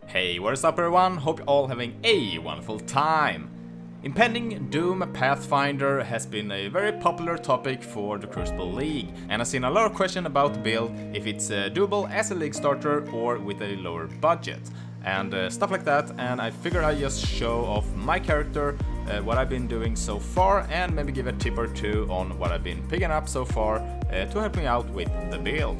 Hey, what is up everyone? Hope you're all having a wonderful time. Impending Doom Pathfinder has been a very popular topic for the Crucible League, and I've seen a lot of questions about the build, if it's doable as a league starter or with a lower budget, and stuff like that, and I figured I'd just show off my character, what I've been doing so far, and maybe give a tip or two on what I've been picking up so far to help me out with the build.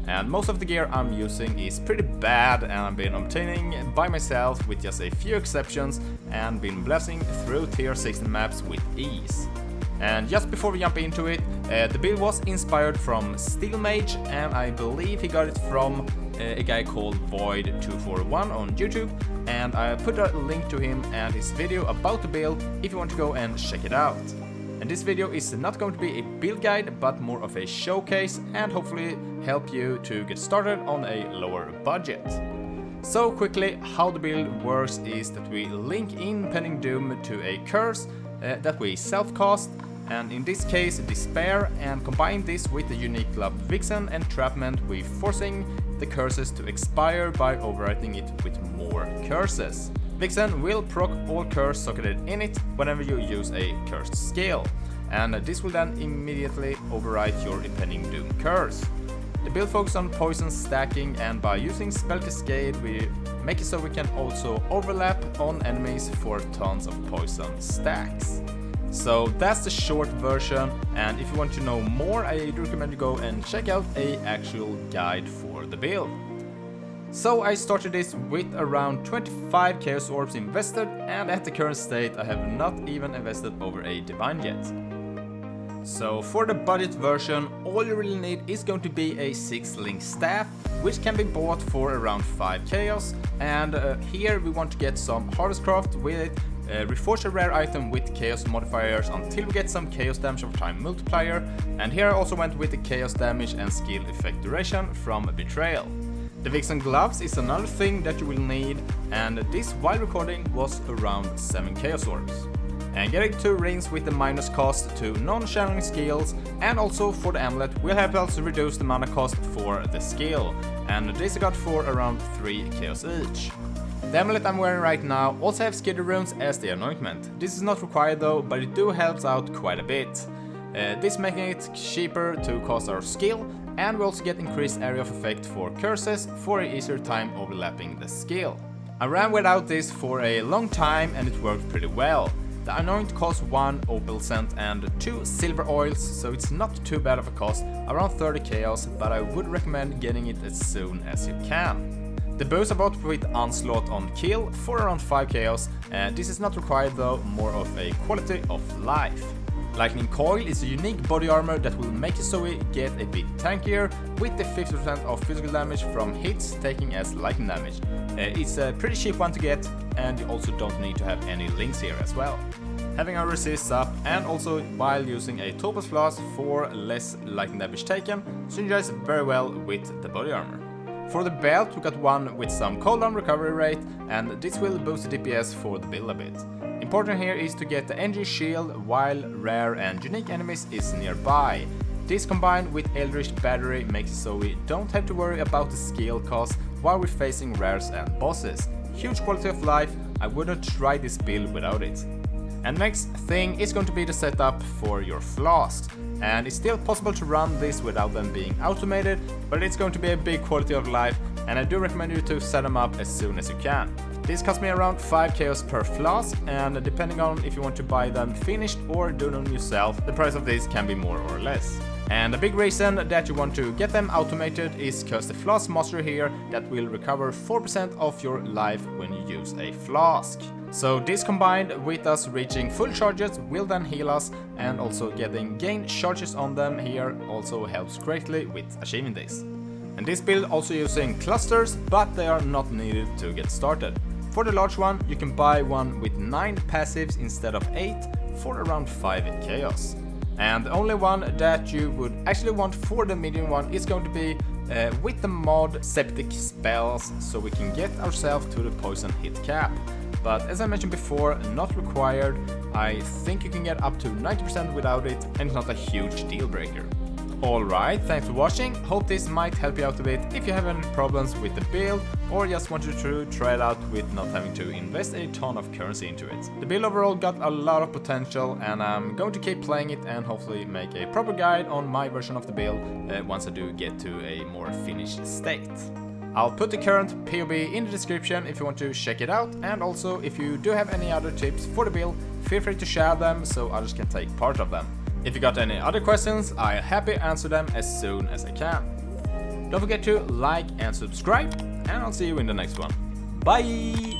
And most of the gear I'm using is pretty bad, and I've been obtaining by myself with just a few exceptions and been blasting through tier 16 maps with ease. And just before we jump into it, the build was inspired from Steel Mage, and I believe he got it from a guy called Void241 on YouTube, and I put a link to him and his video about the build if you want to go and check it out. And this video is not going to be a build guide, but more of a showcase and hopefully help you to get started on a lower budget. So quickly, how the build works is that we link Impending Doom to a curse that we self-cast, and in this case Despair, and combine this with the unique club Vixen entrapment, we forcing the curses to expire by overwriting it with more curses. Vixen will proc all curse socketed in it whenever you use a cursed skill, and this will then immediately overwrite your Impending Doom curse. The build focuses on poison stacking, and by using Spell Cascade we make it so we can also overlap on enemies for tons of poison stacks. So that's the short version, and if you want to know more, I do recommend you go and check out an actual guide for the build. So I started this with around 25 Chaos Orbs invested, and at the current state I have not even invested over a Divine yet. So for the budget version, all you really need is going to be a 6-link staff, which can be bought for around 5 Chaos, and here we want to get some Harvestcraft with it, reforge a rare item with Chaos modifiers until we get some Chaos damage over time multiplier, and here I also went with the Chaos damage and skill effect duration from Betrayal. The Vixen gloves is another thing that you will need, and this while recording was around 7 Chaos Orbs. And getting 2 rings with the minus cost to non-channeling skills, and also for the amulet will help us reduce the mana cost for the skill, and this I got for around 3 Chaos each. The amulet I'm wearing right now also have Skidder runes as the anointment. This is not required though, but it do helps out quite a bit. This making it cheaper to cast our skill, and we also get increased area of effect for curses for an easier time overlapping the skill. I ran without this for a long time and it worked pretty well. The anoint costs 1 opal cent and 2 silver oils, so it's not too bad of a cost, around 30 chaos, but I would recommend getting it as soon as you can. The bows I bought with Onslaught on kill for around 5 chaos, and this is not required though, more of a quality of life. Lightning Coil is a unique body armor that will make it so we get a bit tankier, with the 50% of physical damage from hits taking as lightning damage. It's a pretty cheap one to get, and you also don't need to have any links here as well. Having our resists up, and also while using a Topaz Flask for less lightning damage taken, synergize very well with the body armor. For the belt we got one with some cooldown recovery rate, and this will boost the DPS for the build a bit. Important here is to get the energy shield while rare and unique enemies is nearby. This combined with Eldritch Battery makes it so we don't have to worry about the skill cost while we're facing rares and bosses. Huge quality of life, I wouldn't try this build without it. And next thing is going to be the setup for your flasks, and it's still possible to run this without them being automated, but it's going to be a big quality of life, and I do recommend you to set them up as soon as you can. This cost me around 5 chaos per flask, and depending on if you want to buy them finished or do them yourself, the price of this can be more or less. And a big reason that you want to get them automated is because the flask master here that will recover 4% of your life when you use a flask. So this combined with us reaching full charges will then heal us, and also getting gain charges on them here also helps greatly with achieving this. And this build also using clusters, but they are not needed to get started. For the large one you can buy one with 9 passives instead of 8 for around 5 chaos. And the only one that you would actually want for the medium one is going to be with the mod Septic Spells, so we can get ourselves to the poison hit cap. But as I mentioned before, not required. I think you can get up to 90% without it, and it's not a huge deal breaker. Alright, thanks for watching. Hope this might help you out a bit if you have any problems with the build or just wanted to try it out with not having to invest a ton of currency into it. The build overall got a lot of potential and I'm going to keep playing it and hopefully make a proper guide on my version of the build once I do get to a more finished state. I'll put the current PoE in the description if you want to check it out, and also if you do have any other tips for the build, feel free to share them so others can take part of them. If you got any other questions, I'll happy answer them as soon as I can. Don't forget to like and subscribe, and I'll see you in the next one. Bye!